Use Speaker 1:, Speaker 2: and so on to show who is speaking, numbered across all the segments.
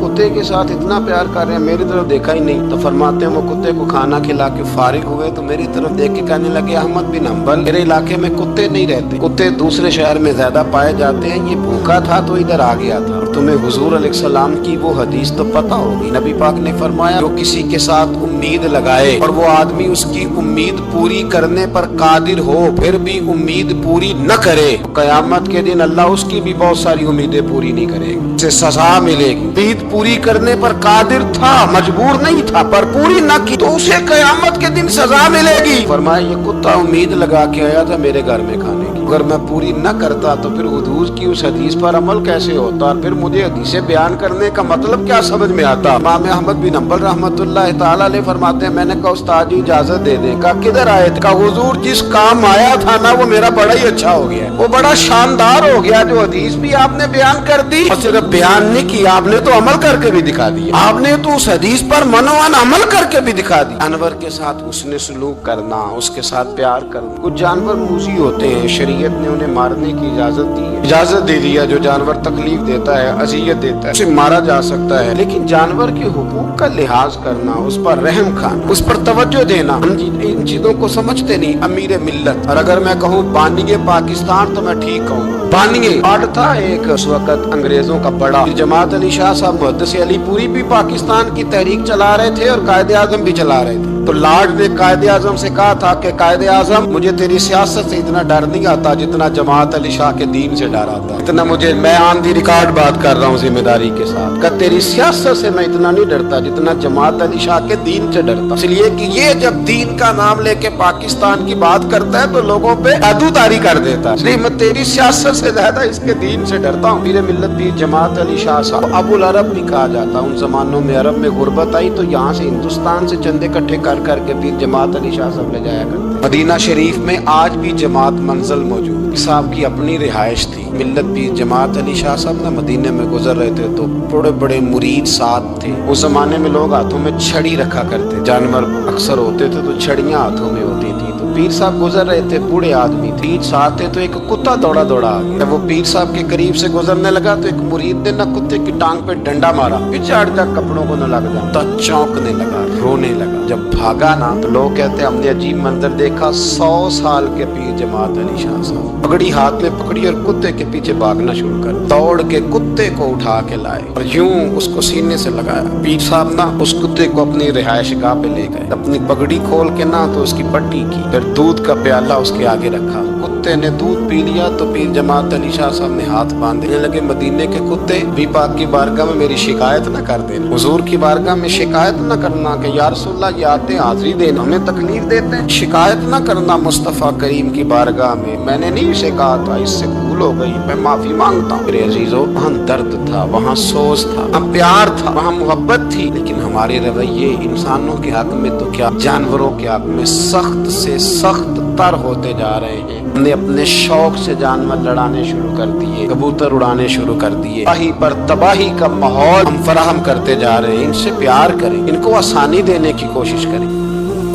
Speaker 1: کتے کے ساتھ اتنا پیار کر رہے ہیں, میری طرف دیکھا ہی نہیں. تو فرماتے ہیں وہ کتے کو کھانا کھلا کے فارغ ہوئے تو میری طرف دیکھ کے کہنے لگے احمد بن حنبل میرے علاقے میں کتے نہیں رہتے, کتے دوسرے شہر میں زیادہ پائے جاتے ہیں, یہ بھوکا تھا تو ادھر آ گیا تھا. اور تمہیں حضور علیہ السلام کی وہ حدیث تو پتہ ہوگی, نبی پاک نے فرمایا جو کسی کے ساتھ امید لگائے اور وہ آدمی اس کی امید پوری کرنے پر قادر ہو پھر بھی امید پوری نہ کرے, قیامت کے دن اللہ اس کی بھی بہت ساری امیدیں پوری نہیں کرے گی, اسے سزا ملے گی. امید پوری کرنے پر قادر تھا, مجبور نہیں تھا, پر پوری نہ کی تو اسے قیامت کے دن سزا ملے گی. فرمایا یہ کتا امید لگا کے آیا تھا میرے گھر میں کھانے کی, اگر میں پوری نہ کرتا تو پھر حضور کی اس حدیث پر عمل کیسے ہوتا, اور پھر مجھے حدیثیں بیان کرنے کا مطلب کیا سمجھ میں آتا. امام احمد بن حنبل رحمۃ اللہ تعالی علیہ فرماتے ہیں میں نے کہا استاد جی اجازت دے دیں. کہا کدھر آئے تھے؟ کہا حضور جس کام آیا تھا نا وہ میرا بڑا ہی اچھا ہو گیا, وہ بڑا شاندار ہو گیا, جو حدیث بھی آپ نے بیان کر دی اور صرف بیان نہیں کی, آپ نے تو عمل کر کے بھی دکھا دیا, آپ نے تو اس حدیث پر منوان عمل کر کے بھی دکھا دی. جانور کے ساتھ اس نے سلوک کرنا, اس کے ساتھ پیار کرنا. کچھ جانور موذی ہوتے ہیں, شریعت نے انہیں مارنے کی اجازت دی ہے, اجازت دے دیا جو جانور تکلیف دیتا ہے, اذیت دیتا ہے اسے مارا جا سکتا ہے, لیکن جانور کے حقوق کا لحاظ کرنا, اس پر رحم کھانا, اس پر توجہ دینا, ہم ان چیزوں کو سمجھتے نہیں. امیر ملت, اور اگر میں کہوں بانیے پاکستان تو میں ٹھیک کہوں. بانیے آرڈ تھا ایک اس وقت انگریزوں کا بڑا, جماعت علی شاہ صاحب محدث علی پوری بھی پاکستان کی تحریک چلا رہے تھے اور قائد اعظم بھی چلا رہے تھے. تو لارڈ نے قائد اعظم سے کہا تھا کہ قائد اعظم مجھے تیری سیاست سے اتنا ڈر نہیں آتا جتنا جماعت علی شاہ کے دین سے ڈر آتا, اتنا مجھے, میں آن دی ریکارڈ بات کر رہا ہوں ذمہ داری کے ساتھ, کہ تیری سیاست سے میں اتنا نہیں ڈرتا جتنا جماعت علی شاہ کے دین سے ڈرتا, اس لیے کہ یہ جب دین کا نام لے کے پاکستان کی بات کرتا ہے تو لوگوں پہ عدوداری کر دیتا ہے, اس لیے میں تیری سیاست سے زیادہ اس کے دین سے ڈرتا ہوں. پیر ملت بھی جماعت علی شاہ صاحب ابو العرب بھی کہا جاتا. ان زمانوں میں عرب میں غربت آئی تو یہاں سے ہندوستان سے چندے اکٹھے کر کر کے پیر جماعت علی شاہ صاحب لے جایا کرتے. مدینہ شریف میں آج بھی جماعت منزل موجود, صاحب کی اپنی رہائش تھی. ملت پیر جماعت علی شاہ صاحب نہ مدینے میں گزر رہے تھے تو بڑے بڑے مرید ساتھ تھے. اس زمانے میں لوگ ہاتھوں میں چھڑی رکھا کرتے, جانور اکثر ہوتے تھے تو چھڑیاں ہاتھوں میں ہوتی تھی. تو پیر صاحب گزر رہے تھے, بوڑھے آدمی تھے, پیر ساتھ تھے, تو ایک کتا دوڑا دوڑا آ گیا. جب وہ پیر صاحب کے قریب سے گزرنے لگا تو ایک مرید نے نہ کتے کی ٹانگ پہ ڈنڈا مارا, پچاڑ جا کپڑوں کو نہ لگ جا, چونکنے لگا, رونے لگا. جب بھاگا نا تو لوگ کہتے ہیں ہم نے عجیب منظر دیکھا, 100 سال کے پیر جماعت علی شاہ صاحب پگڑی ہاتھ میں پکڑی اور کتے کے پیچھے بھاگنا شروع کر, دوڑ کے کتے کو اٹھا کے لائے اور یوں اس کو سینے سے لگایا. پیر صاحب نا اس کتے کو اپنی رہائش گاہ پہ لے گئے, اپنی پگڑی کھول کے نا تو اس کی پٹی کی, پھر دودھ کا پیالہ اس کے آگے رکھا. کتے نے دودھ پی لیا تو پیر جماعت علی شاہ صاحب نے ہاتھ باندھنے لگے, مدینے کے کتے بھی پاک کی بارگاہ میں میری شکایت نہ کر دینا, حضور کی بارگاہ میں شکایت نہ کرنا کہ یا رسول اللہ یہ آتے حاضری دینا, ہمیں تکلیف دیتے ہیں, شکایت نہ کرنا مصطفیٰ کریم کی بارگاہ میں نے نہیں اسے کہا تھا, اس سے بھول ہو گئی, میں معافی مانگتا ہوں. میرے عزیزو, وہاں درد تھا, وہاں سوز تھا, وہاں پیار تھا, وہاں محبت تھی, لیکن ہمارے رویے انسانوں کے حق میں تو کیا جانوروں کے حق میں سخت سے سخت تر ہوتے جا رہے ہیں. ہم نے اپنے شوق سے جانور لڑانے شروع کر دیے, کبوتر اڑانے شروع کر دیے, تباہی پر تباہی کا ماحول ہم فراہم کرتے جا رہے ہیں. ان سے پیار کریں, ان کو آسانی دینے کی کوشش کریں.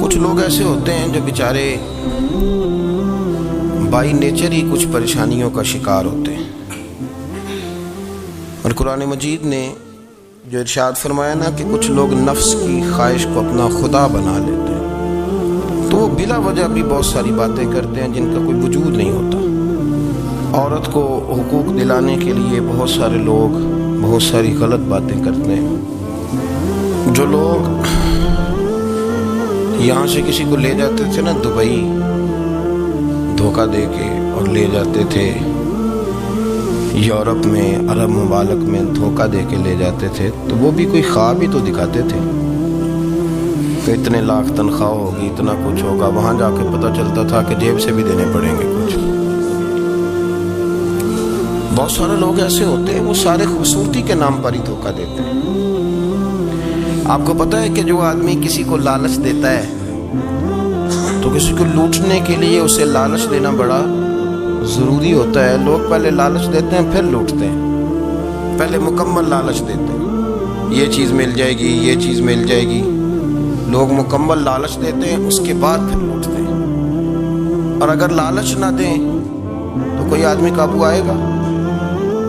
Speaker 1: کچھ لوگ ایسے ہوتے ہیں جو بیچارے بائی نیچر ہی کچھ پریشانیوں کا شکار ہوتے ہیں, اور قرآن مجید نے جو ارشاد فرمایا نا کہ کچھ لوگ نفس کی خواہش کو اپنا خدا بنا لیتے ہیں, تو وہ بلا وجہ بھی بہت ساری باتیں کرتے ہیں جن کا کوئی وجود نہیں ہوتا. عورت کو حقوق دلانے کے لیے بہت سارے لوگ بہت ساری غلط باتیں کرتے ہیں. جو لوگ یہاں سے کسی کو لے جاتے تھے نا دبئی دھوکہ دے کے, اور لے جاتے تھے یورپ میں, عرب ممالک میں دھوکہ دے کے لے جاتے تھے, تو وہ بھی کوئی خواب ہی تو دکھاتے تھے کہ اتنے لاکھ تنخواہ ہوگی, اتنا کچھ ہوگا. وہاں جا کے پتہ چلتا تھا کہ جیب سے بھی دینے پڑیں گے کچھ. بہت سارے لوگ ایسے ہوتے ہیں وہ سارے خوبصورتی کے نام پر ہی دھوکہ دیتے ہیں. آپ کو پتہ ہے کہ جو آدمی کسی کو لالچ دیتا ہے تو کسی کو لوٹنے کے لیے اسے لالچ دینا بڑا ضروری ہوتا ہے. لوگ پہلے لالچ دیتے ہیں پھر لوٹتے ہیں, پہلے مکمل لالچ دیتے ہیں, یہ چیز مل جائے گی, یہ چیز مل جائے گی. لوگ مکمل لالچ دیتے ہیں, اس کے بعد پھر لوٹتے ہیں. اور اگر لالچ نہ دیں تو کوئی آدمی قابو آئے گا؟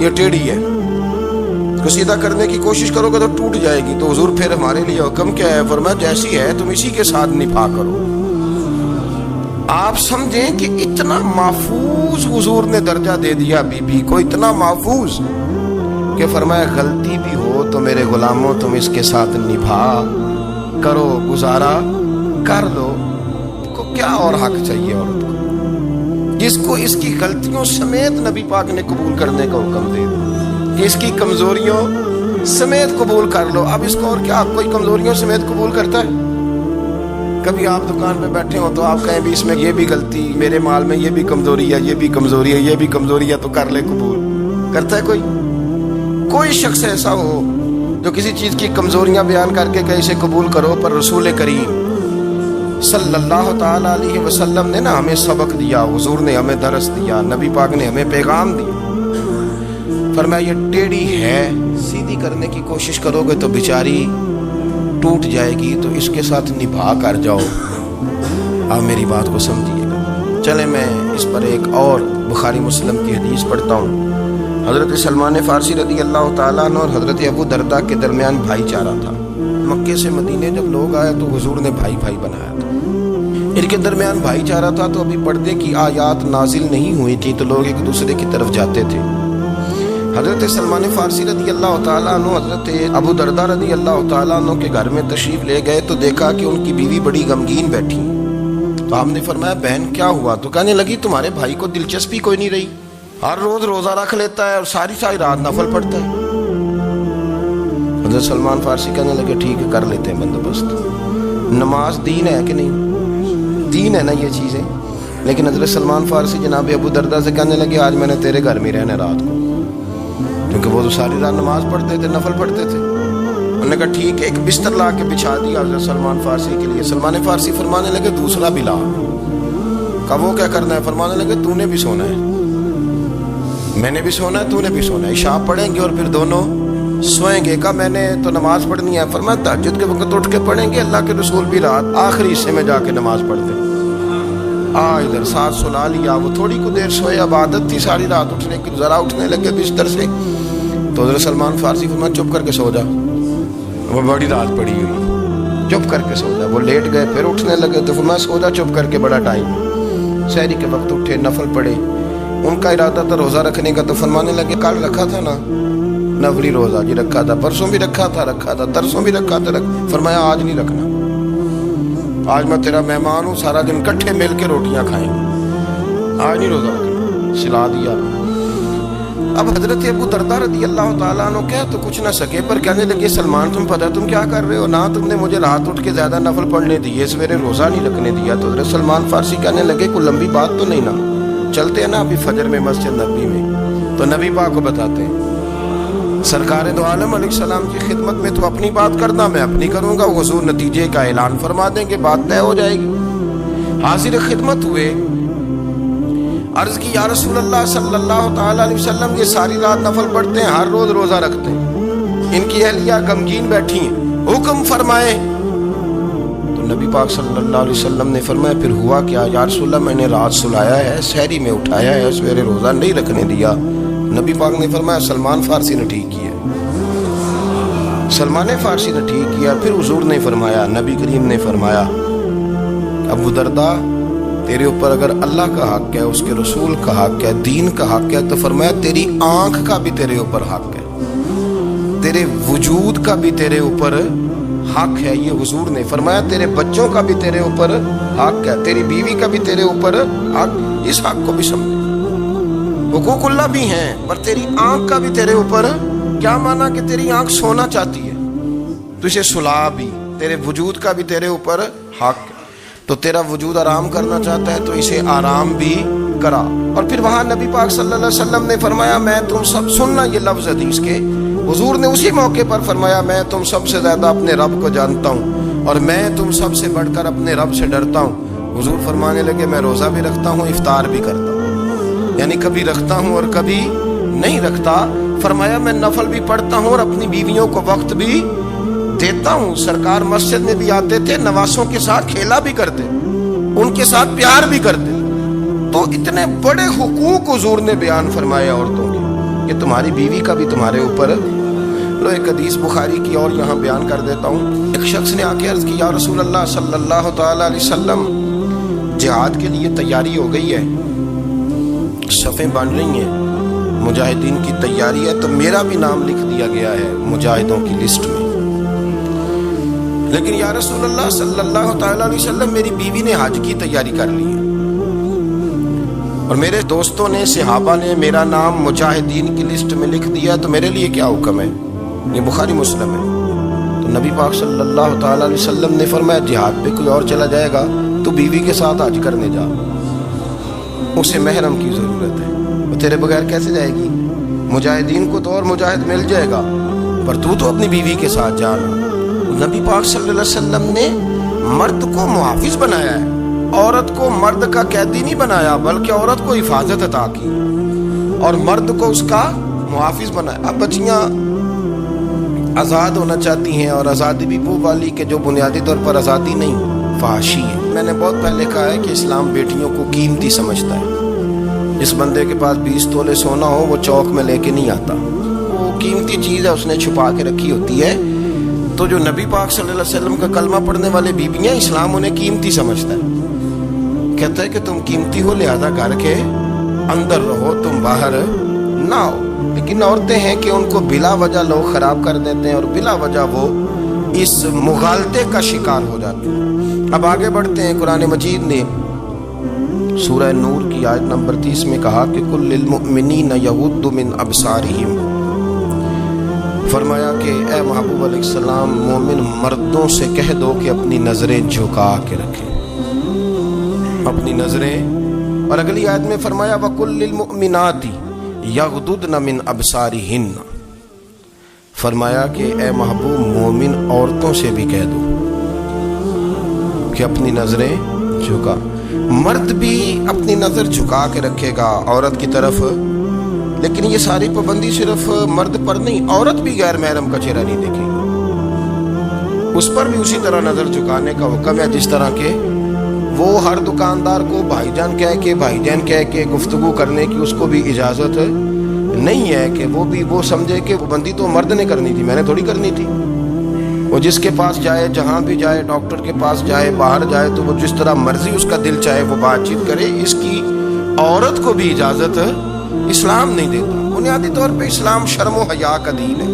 Speaker 1: یہ ٹیڑھی ہے، کو سیدھا کرنے کی کوشش کرو گے تو ٹوٹ جائے گی. تو حضور پھر ہمارے لیے حکم کیا ہے؟ فرمایا جیسی ہے تم اسی کے ساتھ نبھا کرو. آپ سمجھیں کہ اتنا محفوظ حضور نے درجہ دے دیا بی بی کو، اتنا محفوظ کہ فرمایا غلطی بھی ہو تو میرے غلاموں تم اس کے ساتھ نبھا کرو، گزارا کر لو. کو کیا اور حق چاہیے عورت کو جس کو اس کی غلطیوں سمیت نبی پاک نے قبول کرنے کا حکم دے دیا کہ اس کی کمزوریوں سمیت قبول کر لو. اب اس کو اور کیا کوئی کمزوریوں سمیت قبول کرتا ہے؟ کبھی آپ دکان پہ بیٹھے ہو تو آپ کہیں بھی اس میں یہ بھی غلطی، میرے مال میں یہ بھی کمزوری ہے، یہ بھی کمزوری ہے، یہ بھی کمزوری ہے، تو کر لے قبول. کرتا ہے کوئی؟ کوئی شخص ایسا ہو جو کسی چیز کی کمزوریاں بیان کر کے کہ اسے قبول کرو؟ پر رسول کریم صلی اللہ تعالی علیہ وسلم نے نا ہمیں سبق دیا، حضور نے ہمیں درس دیا، نبی پاک نے ہمیں پیغام دیا. فرمایا یہ ٹیڑھی ہے، سیدھی کرنے کی کوشش کرو گے تو بیچاری ٹوٹ جائے گی، تو اس کے ساتھ نبھا کر جاؤ. آپ میری بات کو سمجھیے گا. چلے میں اس پر ایک اور بخاری مسلم کی حدیث پڑھتا ہوں. حضرت سلمان فارسی رضی اللہ تعالیٰ عنہ اور حضرت ابو درداء کے درمیان بھائی چارہ تھا. مکے سے مدینے جب لوگ آئے تو حضور نے بھائی بھائی بنایا تھا. ان کے درمیان بھائی چارہ تھا تو ابھی پردے کی آیات نازل نہیں ہوئی تھی، تو لوگ ایک دوسرے کی طرف جاتے تھے. حضرت سلمان فارسی رضی اللہ تعالیٰ عنہ حضرت ابو درداء رضی اللہ تعالیٰ عنہ کے گھر میں تشریف لے گئے تو دیکھا کہ ان کی بیوی بڑی غمگین بیٹھی. تو ہم نے فرمایا بہن کیا ہوا؟ تو کہنے لگی تمہارے بھائی کو دلچسپی کوئی نہیں رہی، ہر روز روزہ رکھ لیتا ہے اور ساری رات نفل پڑھتا ہے. حضرت سلمان فارسی کہنے لگے ٹھیک ہے کر لیتے ہیں بندوبست. نماز دین ہے کہ نہیں؟ دین ہے نا یہ چیزیں. لیکن حضرت سلمان فارسی جناب ابو درداء سے کہنے لگے آج میں نے تیرے گھر میں رہنا رات کو، کیونکہ وہ تو ساری رات نماز پڑھتے تھے، نفل پڑھتے تھے. انہوں نے کہا ٹھیک ہے. ایک بستر لا کے بچھا دیا حضرت سلمان فارسی کے لیے. سلمان فارسی فرمانے لگے دوسرا بھی لا. کہا وہ کیا کرنا ہے؟ فرمانے لگے تو نے بھی سونا ہے، میں نے بھی سونا ہے، تو نے بھی سونا ہے. عشاء پڑھیں گے اور پھر دونوں سوئیں گے. کہا میں نے تو نماز پڑھنی ہے. فرمایا تہجد کے وقت اٹھ کے پڑھیں گے. اللہ کے رسول بھی رات آخری حصے میں جا کے نماز پڑھتے. ادھر ساتھ سلا لیا. وہ تھوڑی کو دیر سوئے، اب عادت تھی ساری رات اٹھنے کی. ذرا اٹھنے لگے بستر سے تو حضرت سلمان فارسی فرمایا چپ کر کے سو جا، وہ بڑی رات پڑی ہوئی، چپ کر کے سو جا. وہ لیٹ گئے، پھر اٹھنے لگے تو فرمایا سو جا چپ کر کے، بڑا ٹائم. سحری کے وقت اٹھے، نفل پڑھے. ان کا ارادہ تھا روزہ رکھنے کا. تو فرمانے لگے کل رکھا تھا نا نفلی روزہ؟ جی رکھا تھا. پرسوں بھی رکھا تھا، ترسوں بھی رکھا تھا. فرمایا آج نہیں رکھنا، آج میں تیرا مہمان ہوں، سارا دن کٹھے مل کے روٹیاں کھائیں گے، آج نہیں روزہ رکھنا. سلا دیا. اب حضرت ابو درداء رضی اللہ تعالیٰ عنہ کہہ تو کچھ نہ سکے، پر کہنے لگے سلمان تم پتہ تم کیا کر رہے ہو؟ نہ تم نے مجھے رات اٹھ کے زیادہ نفل پڑھنے دیے، سویرے روزہ نہیں رکھنے دیا. تو حضرت سلمان فارسی کہنے لگے کوئی لمبی بات تو نہیں نا، چلتے ہیں نا ابھی فجر میں مسجد نبی میں، تو نبی پاک کو بتاتے ہیں. سرکار دو عالم علیہ السلام کی خدمت میں تو اپنی بات کرنا، میں اپنی کروں گا. حضور نتیجے کا اعلان فرما دیں گے، بات طے ہو جائے گی. حاضر خدمت ہوئے، عرض کی یا رسول اللہ صلی اللہ تعالی علیہ وسلم یہ ساری رات نفل پڑھتے ہیں، ہر روز روزہ رکھتے ہیں، ان کی اہلیہ غمگین بیٹھی ہیں، حکم فرمائیں. تو نبی پاک صلی اللہ علیہ وسلم نے فرمایا پھر ہوا کیا؟ یا رسول اللہ میں نے رات سلایا ہے، سحری میں اٹھایا ہے، سویرے روزہ نہیں رکھنے دیا. نبی پاک نے فرمایا سلمان فارسی نے ٹھیک کیا، سلمان فارسی نے ٹھیک کیا. پھر حضور نے فرمایا، نبی کریم نے فرمایا ابو درداء تیرے اوپر اگر اللہ کا حق ہے، اس کے رسول کا حق ہے، دین کا حق ہے، تو فرمایا تیری آنکھ کا بھی تیرے اوپر حق ہے، تیرے وجود کا بھی تیرے اوپر حق ہے. یہ حضور نے فرمایا تیرے بچوں کا بھی تیرے اوپر حق ہے، تیری بیوی کا بھی تیرے اوپر حق. اس حق کو بھی سمجھے، حقوق اللہ بھی ہیں، پر تیری آنکھ کا بھی تیرے اوپر. کیا مانا کہ تیری آنکھ سونا چاہتی ہے تو اسے سلا بھی، تیرے وجود کا بھی تیرے اوپر حق. تو تیرا وجود آرام کرنا چاہتا ہے تو اسے آرام بھی کرا. اور پھر وہاں نبی پاک صلی اللہ علیہ وسلم نے فرمایا میں تم سب سننا یہ لفظ حدیث کے. حضور نے اسی موقع پر فرمایا میں تم سب سے زیادہ اپنے رب کو جانتا ہوں اور میں تم سب سے بڑھ کر اپنے رب سے ڈرتا ہوں. حضور فرمانے لگے میں روزہ بھی رکھتا ہوں، افطار بھی کرتا ہوں، یعنی کبھی رکھتا ہوں اور کبھی نہیں رکھتا. فرمایا میں نفل بھی پڑھتا ہوں اور اپنی بیویوں کو وقت بھی دیتا ہوں. سرکار مسجد میں بھی آتے تھے، نواسوں کے ساتھ کھیلا بھی کرتے، ان کے ساتھ پیار بھی کرتے. تو اتنے بڑے حقوق حضور نے بیان فرمائے عورتوں کے. کہ تمہاری بیوی کا بھی تمہارے اوپر. لو ایک حدیث بخاری کی اور یہاں بیان کر دیتا ہوں. ایک شخص نے آ کے عرض کی یا رسول اللہ صلی اللہ تعالی علیہ وسلم جہاد کے لیے تیاری ہو گئی ہے, صفیں بن رہی ہیں, مجاہدین کی تیاری ہے, تو میرا بھی نام لکھ دیا گیا ہے مجاہدوں کی لسٹ میں, لیکن یا رسول اللہ صلی اللہ تعالی علیہ وسلم میری بیوی نے حج کی تیاری کر لی ہے اور میرے دوستوں نے صحابہ نے میرا نام مجاہدین کی لسٹ میں لکھ دیا, تو میرے لیے کیا حکم ہے؟ یہ بخاری مسلم ہے. تو نبی پاک صلی اللہ تعالی علیہ وسلم نے فرمایا جہاد پہ کوئی اور چلا جائے گا تو بیوی کے ساتھ حج کرنے جا, اسے محرم کی ضرورت ہے, وہ تیرے بغیر کیسے جائے گی؟ مجاہدین کو تو اور مجاہد مل جائے گا, پر تو اپنی بیوی کے ساتھ جانا. نبی پاک صلی اللہ علیہ وسلم نے مرد کو محافظ بنایا ہے, عورت کو مرد کا قیدی نہیں بنایا, بلکہ عورت کو حفاظت عطا کی اور مرد کو اس کا محافظ بنایا. اب بچیاں آزاد ہونا چاہتی ہیں, اور آزادی بھی وہ والی کہ جو بنیادی طور پر آزادی نہیں, فحاشی ہے. میں نے بہت پہلے کہا ہے کہ اسلام بیٹیوں کو قیمتی سمجھتا ہے. جس بندے کے پاس 20 تولے سونا ہو وہ چوک میں لے کے نہیں آتا, وہ قیمتی چیز ہے, اس نے چھپا کے رکھی ہوتی ہے. تو جو نبی پاک صلی اللہ علیہ وسلم کا کلمہ پڑھنے والے بیویاں, اسلام انہیں قیمتی سمجھتا ہے, کہتا ہے کہ تم قیمتی ہو لہذا گھر کے اندر رہو, تم باہر نہ ہو. لیکن عورتیں ہیں کہ ان کو بلا وجہ لوگ خراب کر دیتے ہیں اور بلا وجہ وہ اس مغالطے کا شکار ہو جاتے ہیں. اب آگے بڑھتے ہیں. قرآن مجید نے سورہ نور کی آیت نمبر 30 میں کہا کہ کل للمؤمنین یغضوا من ابصارہم, فرمایا کہ اے محبوب علیہ السلام مومن مردوں سے کہہ دو کہ اپنی نظریں جھکا کے رکھیں, اپنی نظریں. اور اگلی آیت میں فرمایا وَقُلْ لِلْمُؤْمِنَاتِ یغضضن من ابصارہن, فرمایا کہ اے محبوب مومن عورتوں سے بھی کہہ دو کہ اپنی نظریں جھکا. مرد بھی اپنی نظر جھکا کے رکھے گا عورت کی طرف, لیکن یہ ساری پابندی صرف مرد پر نہیں, عورت بھی غیر محرم کا چہرہ نہیں دیکھے گی, اس پر بھی اسی طرح نظر جھکانے کا حکم ہے جس طرح کہ وہ ہر دکاندار کو بھائی جان کہہ کے گفتگو کرنے کی اس کو بھی اجازت نہیں ہے کہ وہ بھی وہ سمجھے کہ وہ بندی تو مرد نے کرنی تھی, میں نے تھوڑی کرنی تھی. وہ جس کے پاس جائے, جہاں بھی جائے, ڈاکٹر کے پاس جائے, باہر جائے, تو وہ جس طرح مرضی اس کا دل چاہے وہ بات چیت کرے, اس کی عورت کو بھی اجازت اسلام نہیں دیتا. بنیادی طور پہ اسلام شرم و حیا کا دین ہے,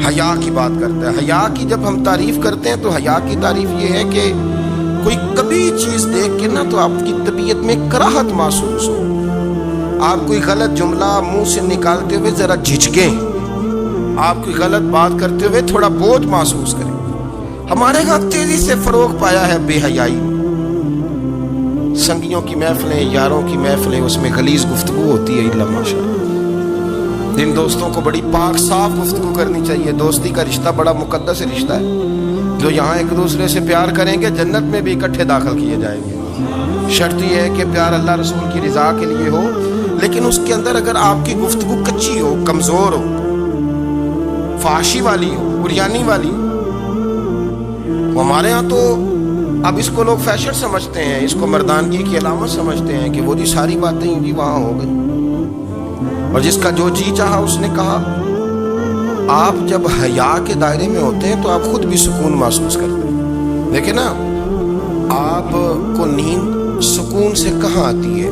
Speaker 1: حیا کی بات کرتا ہے. حیا کی جب ہم تعریف کرتے ہیں تو حیا کی تعریف یہ ہے کہ کوئی کبھی چیز دیکھ کے نہ تو آپ کی طبیعت میں کراہت محسوس ہو, آپ کوئی غلط جملہ منہ سے نکالتے ہوئے ذرا جھجکیں, آپ کوئی غلط بات کرتے ہوئے تھوڑا بوجھ محسوس کریں. ہمارے ہاں تیزی سے فروغ پایا ہے بے حیائی. سنگیوں کی محفلیں, یاروں کی محفلیں, اس میں غلیظ گفتگو ہوتی ہے الا ماشاءاللہ. جن دوستوں کو بڑی پاک صاف گفتگو کرنی چاہیے. دوستی کا رشتہ بڑا مقدس رشتہ ہے, جو یہاں ایک دوسرے سے پیار کریں گے جنت میں بھی اکٹھے داخل کیے جائیں گے. شرط یہ ہے کہ پیار اللہ رسول کی رضا کے لیے ہو, لیکن اس کے اندر اگر آپ کی گفتگو کچی ہو, کمزور ہو, فحاشی والی ہو, بریانی والی ہو. ہمارے ہاں تو اب اس کو لوگ فیشن سمجھتے ہیں, اس کو مردانگی کی علامت سمجھتے ہیں کہ وہ جی ساری باتیں جی وہاں ہو گئی, اور جس کا جو جی چاہا اس نے کہا. آپ جب حیا کے دائرے میں ہوتے ہیں تو آپ خود بھی سکون محسوس کرتے ہیں. دیکھیں نا, آپ کو نیند سکون سے کہاں آتی ہے؟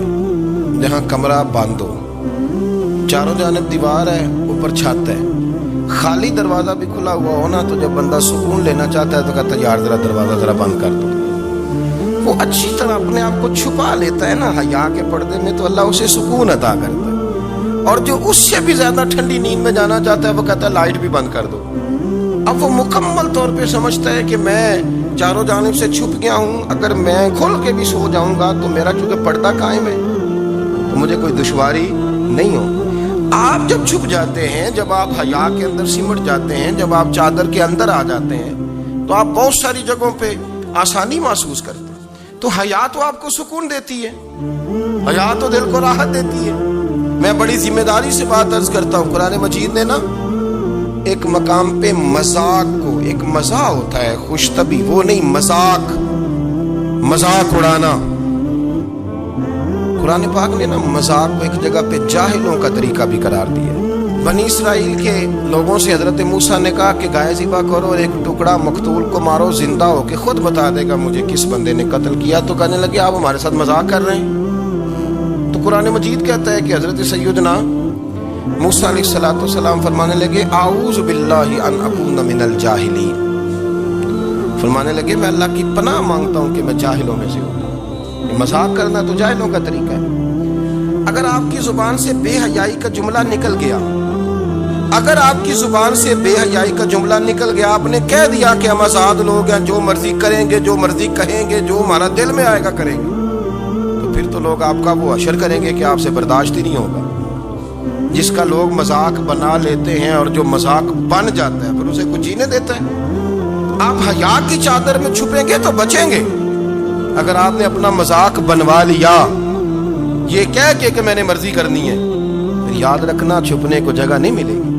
Speaker 1: جہاں کمرہ بند ہو, چاروں جانب دیوار ہے, اوپر چھت ہے, خالی دروازہ بھی کھلا ہوا ہو نا, تو جب بندہ سکون لینا چاہتا ہے تو کہتا ہے یار ذرا دروازہ ذرا بند کر دو. وہ اچھی طرح اپنے آپ کو چھپا لیتا ہے نا حیا کے پردے میں, تو اللہ اسے سکون عطا کرتا ہے. اور جو اس سے بھی زیادہ ٹھنڈی نیند میں جانا چاہتا ہے وہ کہتا ہے لائٹ بھی بند کر دو. اب وہ مکمل طور پہ سمجھتا ہے کہ میں چاروں جانب سے چھپ گیا ہوں, اگر میں کھل کے بھی سو جاؤں گا تو میرا چونکہ پردہ قائم ہے تو مجھے کوئی دشواری نہیں ہو. آپ جب چھپ جاتے ہیں, جب آپ حیا کے اندر سمٹ جاتے ہیں, جب آپ چادر کے اندر آ جاتے ہیں, تو آپ بہت ساری جگہوں پہ آسانی محسوس کرتے ہیں. تو حیا تو آپ کو سکون دیتی ہے, حیا تو دل کو راحت دیتی ہے. میں بڑی ذمہ داری سے بات عرض کرتا ہوں, قرآن مجید نے نا ایک مقام پہ مذاق کو, ایک مزاح ہوتا ہے خوش طبی, وہ نہیں, مذاق اڑانا. قرآن پاک نے نا مذاق کو ایک جگہ پہ جاہلوں کا طریقہ بھی قرار دیا ہے۔ بنی اسرائیل کے لوگوں سے حضرت موسیٰ نے کہا کہ گائے ذبح کرو اور ایک ٹکڑا مقتول کو مارو، زندہ ہو کے خود بتا دے گا مجھے کس بندے نے قتل کیا۔ تو کہنے لگے آپ ہمارے ساتھ مذاق کر رہے ہیں۔ تو قرآن مجید کہتا ہے کہ حضرت سیدنا موسیٰ علیہ السلام فرمانے لگے اعوذ باللہ ان اکون من الجاہلین، فرمانے لگے میں اللہ کی پناہ مانگتا ہوں کہ میں جاہلوں میں سے ہوں۔ یہ مذاق کرنا تو جاہلوں کا طریقہ ہے۔ اگر آپ کی زبان سے بے حیائی کا جملہ نکل گیا، اگر آپ کی زبان سے بے حیائی کا جملہ نکل گیا، آپ نے کہہ دیا کہ ہم آزاد لوگ ہیں، جو مرضی کریں گے، جو مرضی کہیں گے، جو ہمارا دل میں آئے گا کریں گے، تو پھر تو لوگ آپ کا وہ حشر کریں گے کہ آپ سے برداشت ہی نہیں ہوگا۔ جس کا لوگ مذاق بنا لیتے ہیں اور جو مذاق بن جاتا ہے پھر اسے کچھ جینے دیتا ہے۔ آپ حیا کی چادر میں چھپیں گے تو بچیں گے۔ اگر آپ نے اپنا مذاق بنوا لیا یہ کہہ کے کہ میں نے مرضی کرنی ہے، پھر یاد رکھنا چھپنے کو جگہ نہیں ملے گی،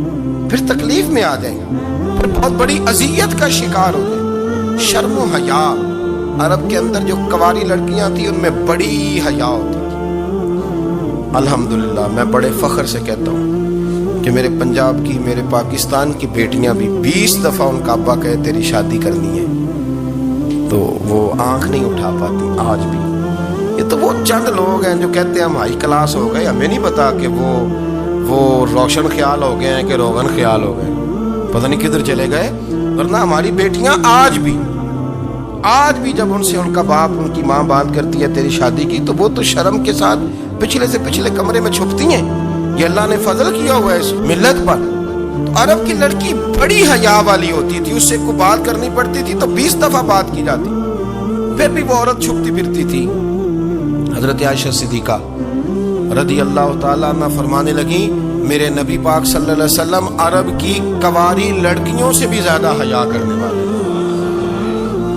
Speaker 1: پھر تکلیف میں آ جائیں گے، پھر بہت بڑی اذیت کا شکار ہو جائیں۔ شرم و حیا، عرب کے اندر جو کنواری لڑکیاں تھیں ان میں بڑی حیا ہوتی تھی۔ الحمدللہ میں بڑے فخر سے کہتا ہوں کہ میرے پنجاب کی، میرے پاکستان کی بیٹیاں بھی 20 دفعہ ان کا ابا کہے تیری شادی کرنی ہے تو وہ آنکھ نہیں اٹھا پاتی آج بھی۔ یہ تو وہ چند لوگ ہیں جو کہتے ہیں ہم ہائی کلاس ہو گئے، ہمیں نہیں پتا کہ وہ روشن خیال ہو گئے ہیں کہ روغن خیال ہو گئے، پتہ نہیں کدھر چلے گئے۔ ورنہ ہماری بیٹیاں آج بھی جب ان سے ان کا باپ، ان کی ماں بات کرتی ہے تیری شادی کی، تو وہ تو شرم کے ساتھ پچھلے سے پچھلے کمرے میں چھپتی ہیں۔ یہ اللہ نے فضل کیا ہوا ہے اس ملت پر۔ تو عرب کی لڑکی بڑی حیا والی ہوتی تھی، اس سے کوئی بات کرنی پڑتی تھی تو 20 دفعہ بات کی جاتی، پھر بھی وہ عورت چھپتی پھرتی تھی۔ حضرت عائشہ صدیقہ رضی اللہ تعالیٰ عنہ فرمانے لگیں میرے نبی پاک صلی اللہ علیہ وسلم عرب کی کنواری لڑکیوں سے بھی زیادہ حیا کرنے والے۔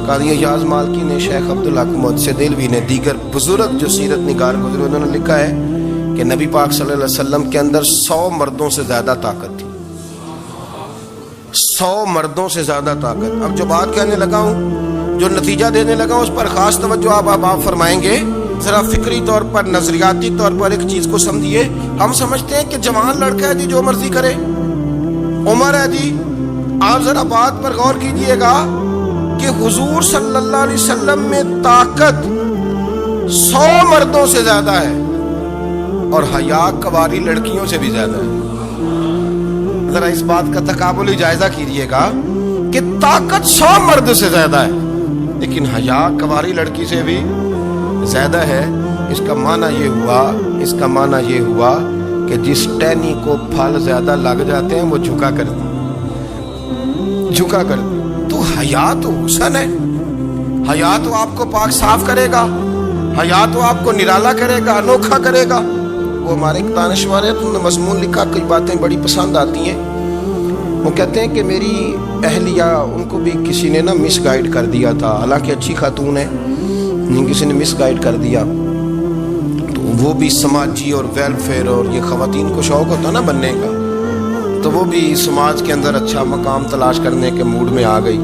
Speaker 1: قاضی اعجاز مالکی نے، شیخ عبدالحق محدث دہلوی نے، دیگر بزرگ جو سیرت نگار گزرے انہوں نے لکھا ہے کہ نبی پاک صلی اللہ علیہ وسلم کے اندر 100 مردوں سے زیادہ طاقت تھی، 100 مردوں سے زیادہ طاقت۔ اب جو بات کہنے لگا ہوں، جو نتیجہ دینے لگا ہوں، اس پر خاص توجہ آپ فرمائیں گے۔ ذرا فکری طور پر، نظریاتی طور پر ایک چیز کو سمجھیے۔ ہم سمجھتے ہیں کہ جوان لڑکا ہے جی جو مرضی کرے، عمر ہے جی۔ آپ ذرا بات پر غور کیجئے گا کہ حضور صلی اللہ علیہ وسلم میں طاقت 100 مردوں سے زیادہ ہے اور حیا کنواری لڑکیوں سے بھی زیادہ ہے۔ ذرا اس بات کا تقابلی جائزہ کیجئے گا کہ طاقت 100 مرد سے زیادہ ہے لیکن حیا کنواری لڑکی سے بھی زیادہ ہے۔ اس کا معنی یہ ہوا کہ جس ٹہنی کو پھل زیادہ لگ جاتے ہیں وہ جھکا کرتی۔ تو حیا تو حسن ہے، حیا تو آپ کو پاک صاف کرے گا، حیا تو آپ کو نرالا کرے گا، انوکھا کرے گا۔ وہ ہمارے ایک دانشور ہے، انہوں نے مضمون لکھا، کئی باتیں بڑی پسند آتی ہیں۔ وہ کہتے ہیں کہ میری اہلیہ، ان کو بھی کسی نے مس گائیڈ کر دیا تھا، حالانکہ اچھی خاتون ہے، کسی نے مس گائیڈ کر دیا، تو وہ بھی سماجی اور ویلفیئر اور یہ خواتین کو شوق ہوتا نا بننے کا، تو وہ بھی سماج کے اندر اچھا مقام تلاش کرنے کے موڈ میں آ گئی۔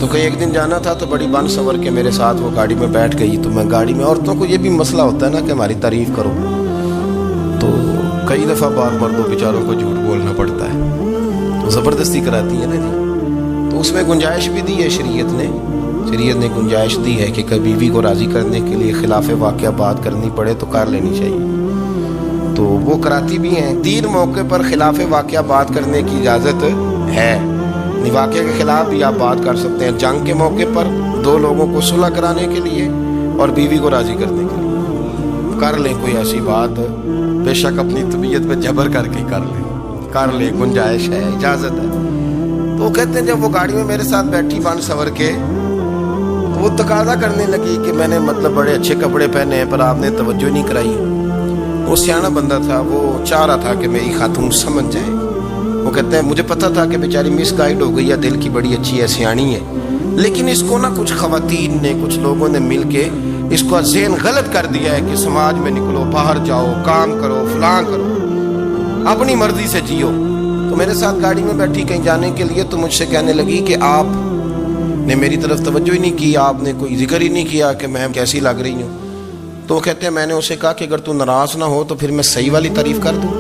Speaker 1: تو کہیں ایک دن جانا تھا تو بڑی بن سنور کے میرے ساتھ وہ گاڑی میں بیٹھ گئی۔ تو میں گاڑی میں، عورتوں کو یہ بھی مسئلہ ہوتا ہے نا کہ ہماری تعریف کرو، تو کئی دفعہ بعض مردوں بیچاروں کو جھوٹ بولنا پڑتا ہے، تو زبردستی کراتی ہے نا جی۔ تو اس میں گنجائش بھی دی ہے شریعت نے گنجائش دی ہے کہ کبھی بیوی کو راضی کرنے کے لیے خلاف واقعہ بات کرنی پڑے تو کر لینی چاہیے، تو وہ کراتی بھی ہیں۔ 3 موقع پر خلاف واقعہ بات کرنے کی اجازت ہے، واقعہ کے خلاف بھی آپ بات کر سکتے ہیں۔ جنگ کے موقع پر 2 لوگوں کو صلح کرانے کے لیے اور بیوی کو راضی کرنے کے لیے کر لیں کوئی ایسی بات، بے شک اپنی طبیعت پہ جبر کر کے کر لیں، گنجائش ہے، اجازت ہے۔ تو وہ کہتے ہیں جب وہ گاڑی میں میرے ساتھ بیٹھی بن سنور کے، وہ تقاضا کرنے لگی کہ میں نے بڑے اچھے کپڑے پہنے ہیں پر آپ نے توجہ نہیں کرائی۔ وہ سیاںا بندہ تھا، وہ چاہ رہا تھا کہ میری خاتون سمجھ جائے۔ وہ کہتے ہیں مجھے پتا تھا کہ بیچاری مس گائیڈ ہو گئی ہے، دل کی بڑی اچھی ہے، سیاਣੀ ہے، لیکن اس کو کچھ خواتین نے، کچھ لوگوں نے مل کے اس کو ذہن غلط کر دیا ہے کہ سماج میں نکلو، باہر جاؤ، کام کرو، فلاں کرو، اپنی مرضی سے جیو۔ تو میرے ساتھ گاڑی میں بیٹھی کہیں جانے کے لیے، تو مجھ سے کہنے لگی کہ آپ نے میری طرف توجہ ہی نہیں کی، آپ نے کوئی ذکر ہی نہیں کیا کہ میں کیسی لگ رہی ہوں۔ تو وہ کہتے ہیں میں نے اسے کہا کہ اگر تو ناراض نہ ہو تو پھر میں صحیح والی تعریف کر دوں.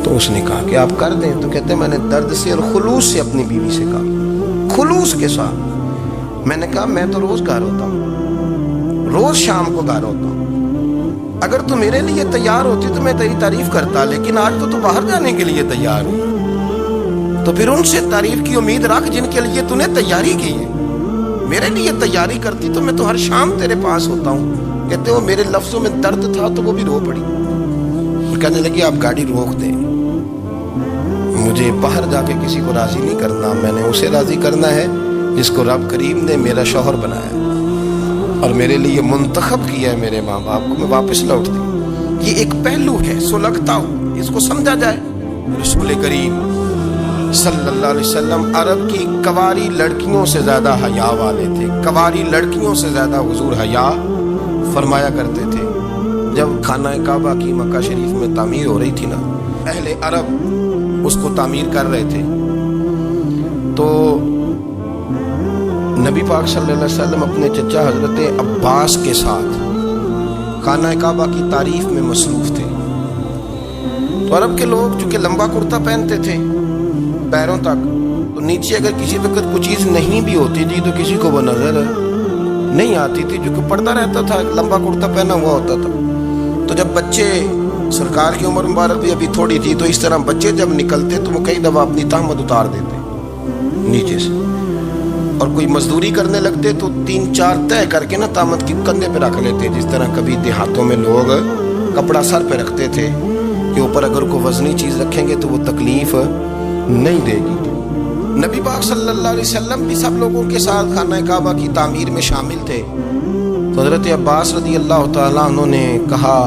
Speaker 1: تو اس نے کہا کہ آپ کر دیں. تو کہتے ہیں میں نے درد سے اور خلوص سے اپنی بیوی سے کہا, خلوص کے ساتھ. میں نے کہا میں تو روز گھر ہوتا ہوں, روز شام کو گھر ہوتا ہوں, اگر تو میرے لیے تیار ہوتی تو میں تیری تعریف کرتا, لیکن آج تو باہر جانے کے لیے تیار ہے, تو پھر ان سے تعریف کی امید رکھ جن کے لیے تو نے تیاری کی ہے. میرے لیے تیاری کرتی تو میں تو ہر شام تیرے پاس ہوتا ہوں. کہتے وہ میرے لفظوں میں درد تھا تو وہ بھی رو پڑی اور کہنے لگی آپ گاڑی روک دیں, مجھے باہر جا کے کسی کو راضی نہیں کرنا, میں نے اسے راضی کرنا ہے جس کو رب کریم نے میرا شوہر بنایا اور میرے لیے منتخب کیا ہے میرے ماں باپ کو. میں واپس لوٹ دی. یہ ایک پہلو ہے سلگتا ہو, اس کو سمجھا جائے. رسول کریم صلی اللہ علیہ وسلم عرب کی کواری لڑکیوں سے زیادہ حیا والے تھے, کواری لڑکیوں سے زیادہ حضور حیا فرمایا کرتے تھے. جب خانہ کعبہ کی مکہ شریف میں تعمیر ہو رہی تھی نا, اہل عرب اس کو تعمیر کر رہے تھے, تو نبی پاک صلی اللہ علیہ وسلم اپنے چچا حضرت عباس کے ساتھ خانہ کعبہ کی تعریف میں مصروف تھے. تو عرب کے لوگ چونکہ لمبا کرتا پہنتے تھے پیروں تک, تو نیچے اگر کسی وقت کوئی چیز نہیں بھی ہوتی تھی تو کسی کو وہ نظر نہیں آتی تھی, جو کہ پردہ رہتا تھا, لمبا کرتا پہنا ہوا ہوتا تھا. تو جب بچے, سرکار کی عمر مبارک بھی ابھی تھوڑی تھی, تو اس طرح بچے جب نکلتے تو وہ کئی دفعہ اپنی تہمت اتار دیتے نیچے سے, اور کوئی مزدوری کرنے لگتے تو 3-4 طے کر کے نا تہمت کی کندھے پہ رکھ لیتے, جس طرح کبھی دیہاتوں میں لوگ کپڑا سر پہ رکھتے تھے کہ اوپر اگر کوئی وزنی چیز رکھیں گے تو وہ تکلیف نہیں دے گی. نبی پاک صلی اللہ علیہ وسلم بھی سب لوگوں کے ساتھ خانہ کعبہ کی تعمیر میں شامل تھے. تو حضرت عباس رضی اللہ تعالیٰ عنہ نے کہا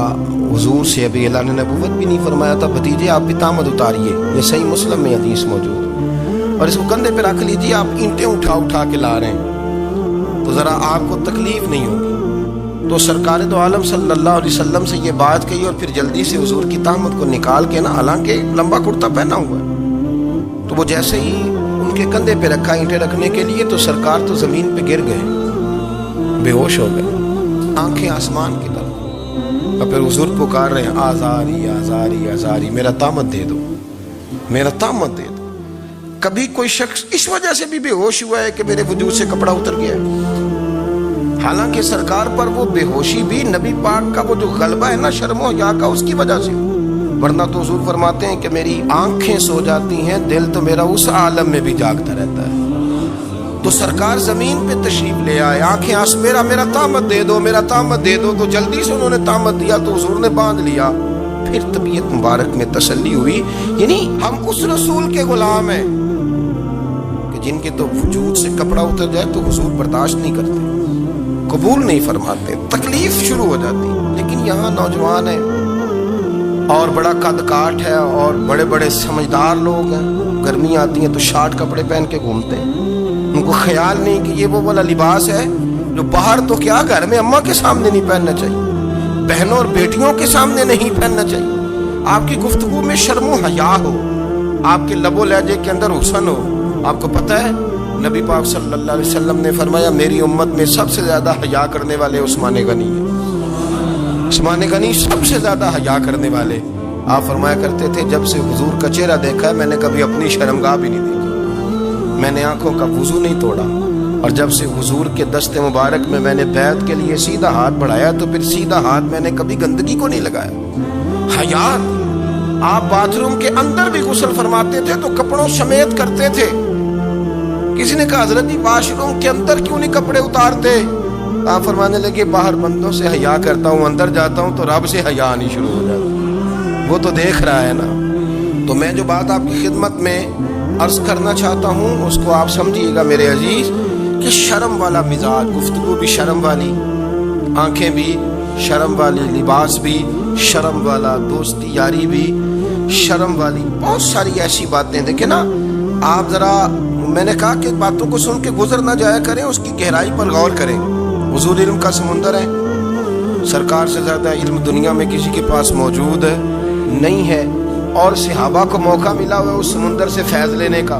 Speaker 1: حضور سے, ابھی اعلان نبوت بھی نہیں فرمایا تھا, بھتیجے آپ بھی تہمت اتاریے, یہ صحیح مسلم میں حدیث موجود ہے, اور اس کو کندھے پہ رکھ لیجیے, آپ اینٹیں اٹھا کے لا رہے ہیں تو ذرا آپ کو تکلیف نہیں ہوگی. تو سرکار دو عالم صلی اللہ علیہ وسلم سے یہ بات کہی اور پھر جلدی سے حضور کی تہمت کو نکال کے نا, حالانکہ لمبا کرتا پہنا ہوا ہے, تو وہ جیسے ہی ان کے کندھے پہ رکھا اینٹیں رکھنے کے لیے, تو سرکار تو زمین پہ گر گئے, بے ہوش ہو گئے, آنکھیں آسمان کی طرف, اور پھر حضور پکار رہے ہیں آزاری آزاری آزاری, میرا تہمت دے دو, میرا تہمت دے دو. کبھی کوئی شخص اس وجہ سے بھی بے ہوش ہوا ہے کہ میرے وجود سے کپڑا اتر گیا ہے, حالانکہ سرکار پر وہ بے ہوشی بھی نبی پاک کا وہ جو غلبہ ہے نا شرم و حیا کا, اس کی وجہ سے, ورنہ تو حضور فرماتے ہیں کہ میری آنکھیں سو جاتی ہیں, دل تو میرا اس عالم میں بھی جاگتا رہتا ہے. تو سرکار زمین پہ تشریف لے آئے, آنکھیں میرا تہمت دے دو, میرا تہمت دے دو. تو جلدی سے انہوں نے تہمت دیا تو حضور نے باندھ لیا. پھر طبیعت مبارک میں تسلی ہوئی, یعنی ہم اس رسول کے غلام ہیں کہ جن کے تو وجود سے کپڑا اتر جائے تو حضور برداشت نہیں کرتے, قبول نہیں فرماتے, تکلیف شروع ہو جاتی. لیکن یہاں نوجوان ہیں اور بڑا قد کاٹ ہے اور بڑے بڑے سمجھدار لوگ ہیں, گرمی آتی ہیں تو شارٹ کپڑے پہن کے گھومتے ہیں, ان کو خیال نہیں کہ یہ وہ والا لباس ہے جو باہر تو کیا گھر میں اماں کے سامنے نہیں پہننا چاہیے, بہنوں اور بیٹیوں کے سامنے نہیں پہننا چاہیے. آپ کی گفتگو میں شرم و حیا ہو, آپ کے لب و لہجے کے اندر حسن ہو. آپ کو پتہ ہے نبی پاک صلی اللہ علیہ وسلم نے فرمایا میری امت میں سب سے زیادہ حیا کرنے والے عثمان غنی ہیں, عثمان غنی سب سے زیادہ حیا کرنے والے. آپ فرمایا کرتے تھے جب سے حضور کا چہرہ دیکھا ہے میں نے کبھی اپنی شرمگاہ بھی نہیں دیکھی, میں نے آنکھوں کا وضو نہیں توڑا, اور جب سے حضور کے دست مبارک میں نے بیعت کے لیے سیدھا ہاتھ بڑھایا تو پھر سیدھا ہاتھ میں نے کبھی گندگی کو نہیں لگایا. حیات. آپ باتھ روم کے اندر بھی غسل فرماتے تھے تو کپڑوں سمیت کرتے تھے. کسی نے کہا حضرت واش روم کے اندر کیوں نہیں کپڑے اتارتے؟ آپ فرمانے لگے باہر بندوں سے حیا کرتا ہوں, اندر جاتا ہوں تو رب سے حیا نہیں شروع ہو جاتا, وہ تو دیکھ رہا ہے نا. تو میں جو بات آپ کی خدمت میں عرض کرنا چاہتا ہوں اس کو آپ سمجھیے گا میرے عزیز, کہ شرم والا مزاج, گفتگو بھی شرم والی, آنکھیں بھی شرم والی, لباس بھی شرم والا, دوستی یاری بھی شرم والی, بہت ساری ایسی باتیں. دیکھیں نا آپ ذرا, میں نے کہا کہ باتوں کو سن کے گزر نہ جایا کریں, اس کی گہرائی پر غور کریں. حضور علم کا سمندر ہے, سرکار سے زیادہ علم دنیا میں کسی کے پاس موجود نہیں ہے, اور صحابہ کو موقع ملا ہوا اس سمندر سے فیض لینے کا.